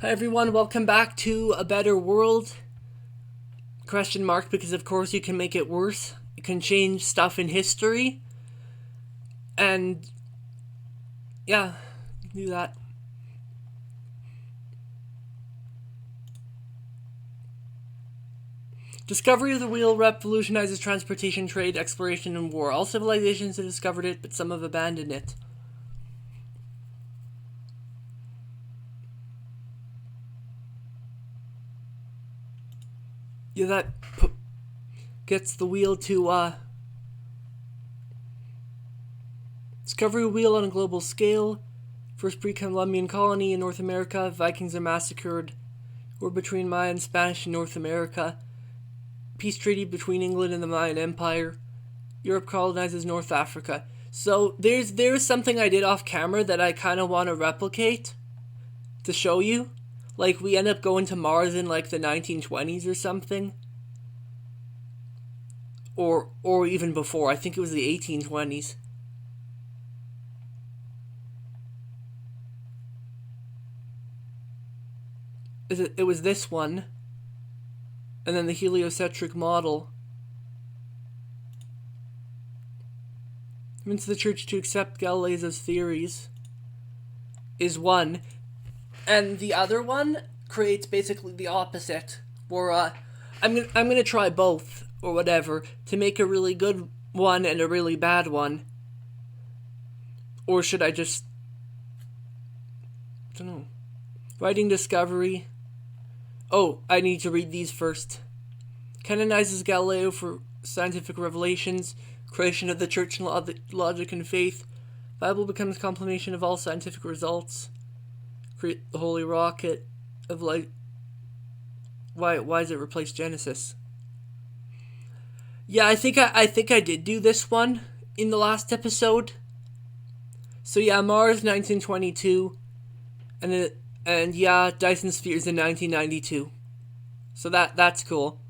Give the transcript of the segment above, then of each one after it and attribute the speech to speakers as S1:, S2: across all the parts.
S1: Hi everyone, welcome back to A Better World? Question mark, because of course you can make it worse. You can change stuff in history. And yeah, do that. Discovery of the wheel revolutionizes transportation, trade, exploration, and war. All civilizations have discovered it, but some have abandoned it. Yeah, that gets the wheel to, Discovery wheel on a global scale. First pre-Columbian colony in North America. Vikings are massacred. War between Maya and Spanish in North America. Peace treaty between England and the Mayan Empire. Europe colonizes North Africa. So there's something I did off camera that I kind of want to replicate to show you. Like, we end up going to Mars in like the 1920s or something. Or even before. I think it was the 1820s. It was this one. And then the heliocentric model. Convince the church to accept Galileo's theories is one. And the other one creates basically the opposite. Where I'm gonna try both or whatever to make a really good one and a really bad one. Or should I just, I don't know. Writing discovery. Oh, I need to read these first. Canonizes Galileo for scientific revelations, creation of the church and logic and faith. Bible becomes confirmation of all scientific results. Create the holy rocket of light. Why does it replace Genesis? Yeah, I think I did do this one in the last episode. So yeah, Mars 1922, and yeah, Dyson Spheres in 1992. So that's cool.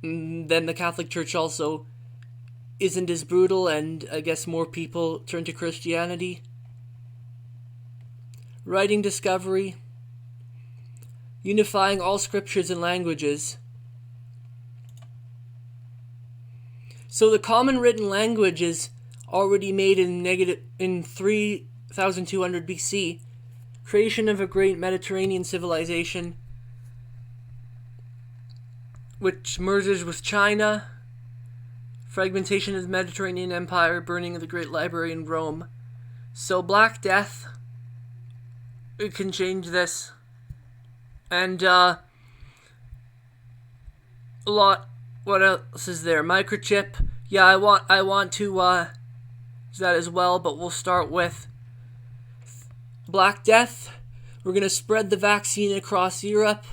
S1: And then the Catholic Church also isn't as brutal, and I guess more people turn to Christianity. Writing discovery. Unifying all scriptures and languages. So the common written language is already made in 3200 BC. Creation of a great Mediterranean civilization, which merges with China. Fragmentation of the Mediterranean Empire, burning of the Great Library in Rome. So Black Death, it can change this. And a lot. What else is there? Microchip. Yeah, I want to use that as well, but we'll start with Black Death. We're gonna spread the vaccine across Europe.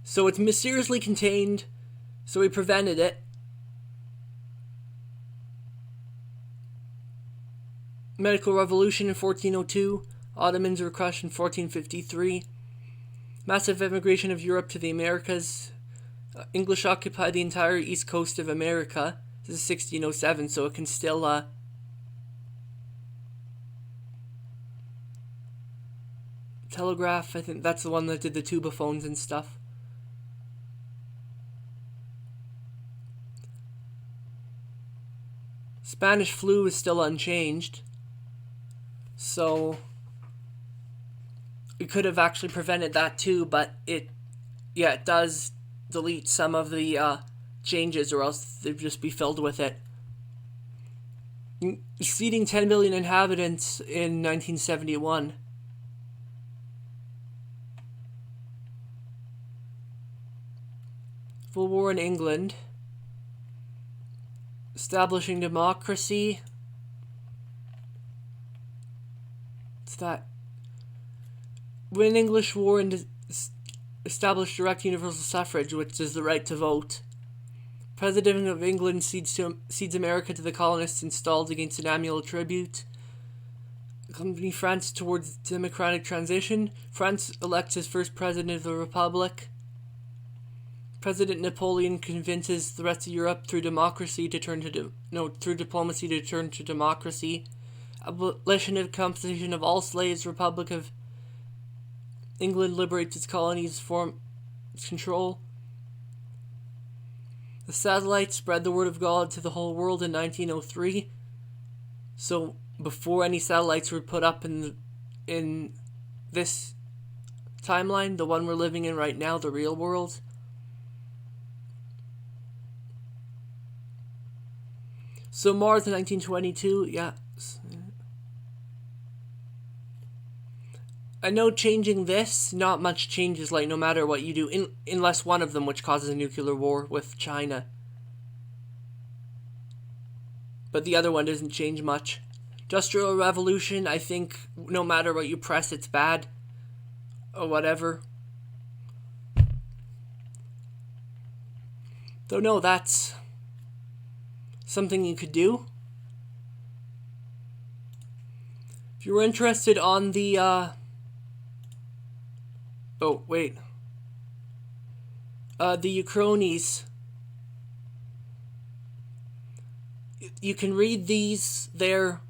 S1: So it's mysteriously contained, so we prevented it. Medical Revolution in 1402. Ottomans were crushed in 1453. Massive immigration of Europe to the Americas. English occupied the entire east coast of America. This is 1607, so it can still telegraph. I think that's the one that did the tubophones and stuff. Spanish flu is still unchanged. So we could have actually prevented that too, but it does delete some of the changes, or else they'd just be filled with it. Exceeding 10 million inhabitants in 1971. Civil War in England. Establishing democracy. What's that? Win English War and establish direct universal suffrage, which is the right to vote. President of England cedes America to the colonists installed against an annual tribute. Accompany France towards democratic transition. France elects his first president of the Republic. President Napoleon convinces the rest of Europe through diplomacy to turn to democracy Abolition of compensation of all slaves. Republic of England liberates its colonies, form its control. The satellite spread the word of God to the whole world in 1903. So before any satellites were put up in this timeline, the one we're living in right now, the real world. So Mars in 1922, yeah. I know changing this, not much changes, like, no matter what you do, unless one of them, which causes a nuclear war with China. But the other one doesn't change much. Industrial Revolution, I think no matter what you press, it's bad. Or whatever. Though no, that's something you could do. If you were interested on the, oh, wait. The Uchronies. You can read these. They're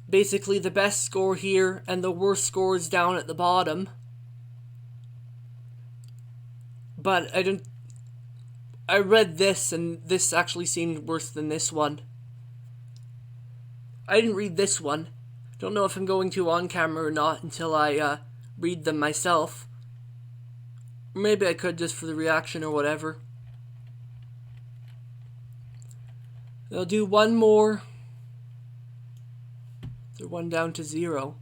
S1: basically the best score here, and the worst score is down at the bottom. But I read this, and this actually seemed worse than this one. I didn't read this one. Don't know if I'm going to on camera or not until I read them myself. Maybe I could just for the reaction or whatever. I'll do one more. They're one down to 0.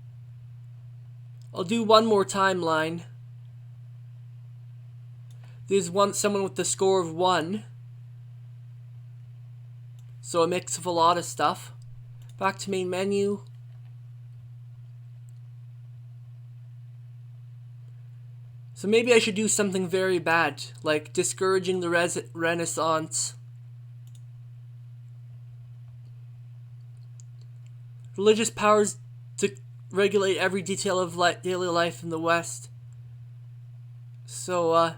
S1: I'll do one more timeline. There's someone with the score of 1. So a mix of a lot of stuff. Back to main menu. So maybe I should do something very bad, like discouraging the Renaissance. Religious powers to regulate every detail of daily life in the West. So,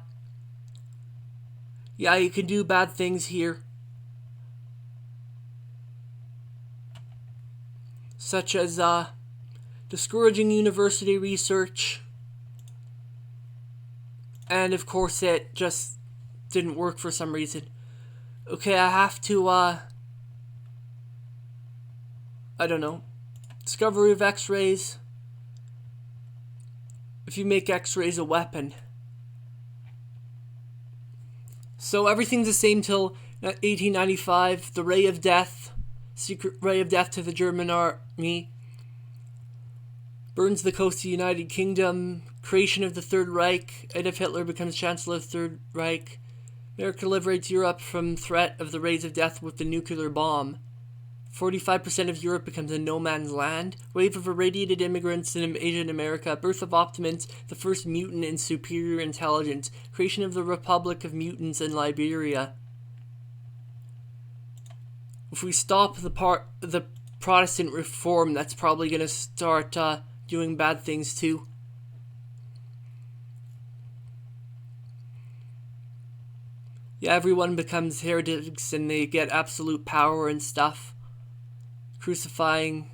S1: yeah, you can do bad things here. Such as, discouraging university research. And, of course, it just didn't work for some reason. Okay, I have to, I don't know. Discovery of X-rays. If you make X-rays a weapon. So everything's the same till 1895. The Ray of Death. Secret Ray of Death to the German army. Burns the coast of the United Kingdom. Creation of the Third Reich. Adolf Hitler becomes Chancellor of the Third Reich. America liberates Europe from threat of the Rays of Death with the nuclear bomb. 45% of Europe becomes a no-man's land. Wave of irradiated immigrants in Asian America. Birth of Optimus, the first mutant in superior intelligence. Creation of the Republic of Mutants in Liberia. If we stop the Protestant reform, that's probably going to start doing bad things too. Yeah, everyone becomes heretics and they get absolute power and stuff. Crucifying.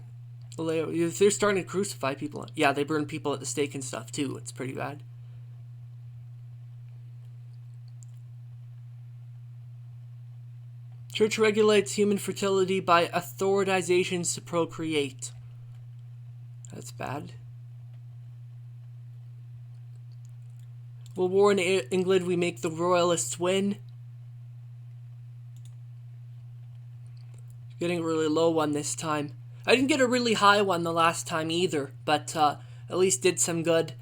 S1: They're starting to crucify people. Yeah, they burn people at the stake and stuff too. It's pretty bad. Church regulates human fertility by authorizations to procreate. That's bad. Well, war in England, we make the royalists win. Getting a really low one this time. I didn't get a really high one the last time either, but at least did some good.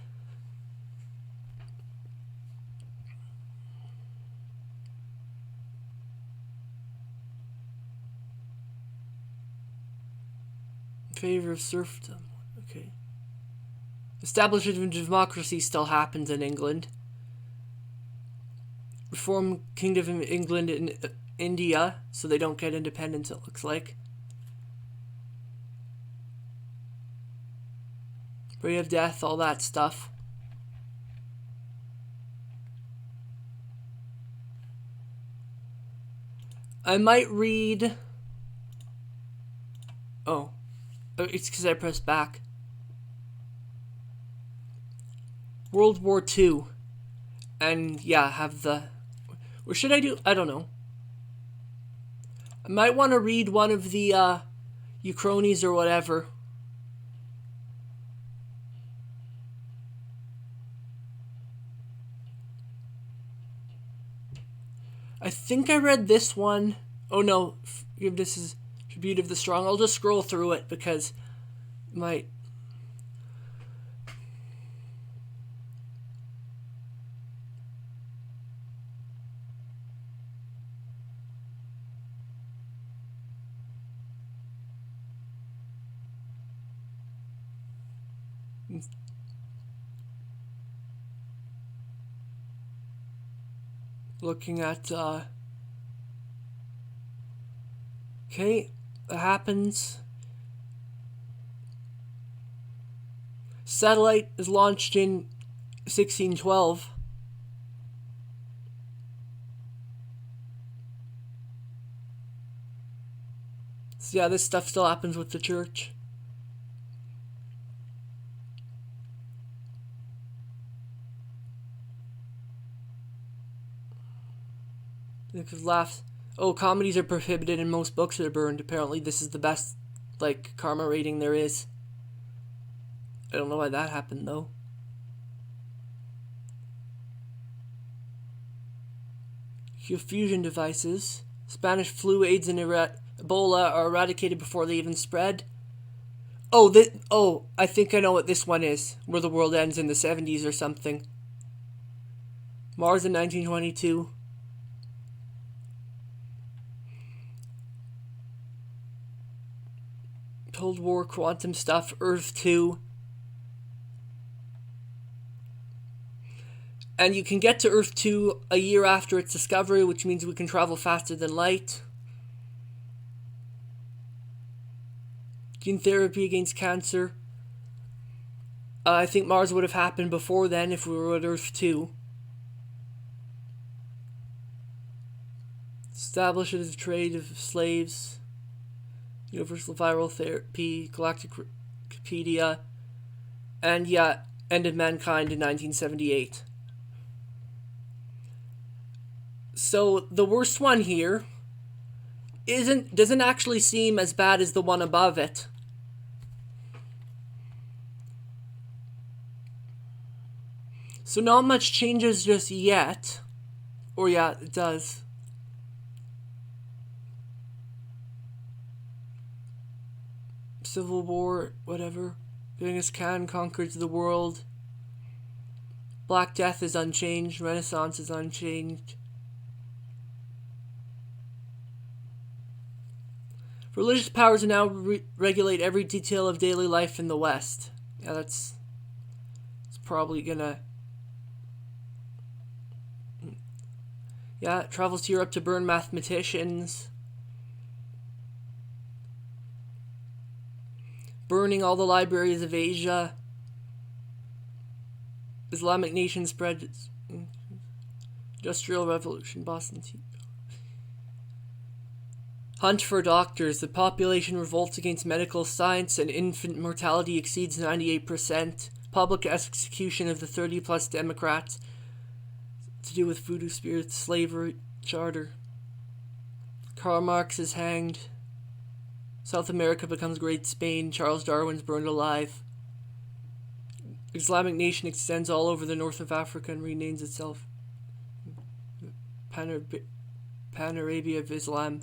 S1: In favor of serfdom. Okay. Establishment of democracy still happens in England. Reform Kingdom of England in India, so they don't get independence, it looks like. Ray of Death, all that stuff. I might read... Oh. Oh, it's because I pressed back. World War II. And yeah, have the... Or should I do... I don't know. I might want to read one of the Uchronies or whatever. I think I read this one. Oh no, this is Tribute of the Strong. I'll just scroll through it because might... Looking at okay, that happens. Satellite is launched in 1612. So yeah, this stuff still happens with the church. Because laughs. Oh, comedies are prohibited and most books are burned. Apparently this is the best, like, karma rating there is. I don't know why that happened, though. Fusion devices. Spanish flu, AIDS, and Ebola are eradicated before they even spread. Oh, I think I know what this one is. Where the world ends in the 70s or something. Mars in 1922. Cold War, quantum stuff, Earth 2. And you can get to Earth 2 a year after its discovery, which means we can travel faster than light. Gene therapy against cancer. I think Mars would have happened before then if we were at Earth 2. Establishes a trade of slaves. Universal viral therapy. Galactic Wikipedia. And yeah, ended mankind in 1978. So the worst one here doesn't actually seem as bad as the one above it. So not much changes just yet. Or yeah, it does. Civil War, whatever. Genghis Khan conquers the world. Black Death is unchanged. Renaissance is unchanged. Religious powers now regulate every detail of daily life in the West. Yeah, it's probably gonna... Yeah, it travels to Europe to burn mathematicians. Burning all the libraries of Asia. Islamic nation spread. Industrial Revolution, Boston Tea. Hunt for doctors. The population revolts against medical science and infant mortality exceeds 98%. Public execution of the 30-plus Democrats. To do with voodoo spirits, slavery, charter. Karl Marx is hanged. South America becomes Great Spain. Charles Darwin's burned alive. Islamic nation extends all over the north of Africa and renames itself Pan-Arabia of Islam.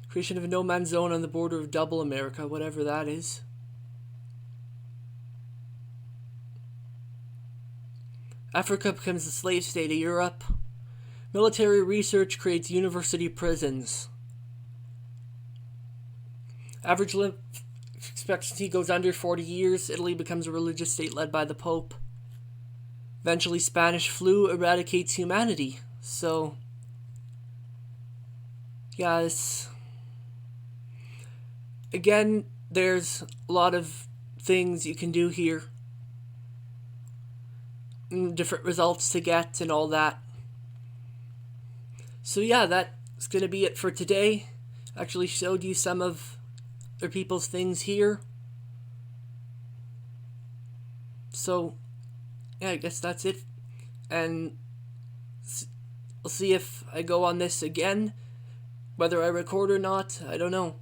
S1: Creation of a no-man's zone on the border of Double America, whatever that is. Africa becomes the slave state of Europe. Military research creates university prisons. Average life expectancy goes under 40 years. Italy becomes a religious state led by the Pope. Eventually, Spanish flu eradicates humanity. So, yeah, it's... Again, there's a lot of things you can do here. Different results to get and all that. So yeah, that's going to be it for today. Actually showed you some of other people's things here. So, yeah, I guess that's it. And I'll see if I go on this again. Whether I record or not, I don't know.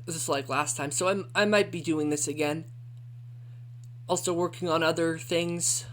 S1: Just like last time. So I might be doing this again. Also working on other things.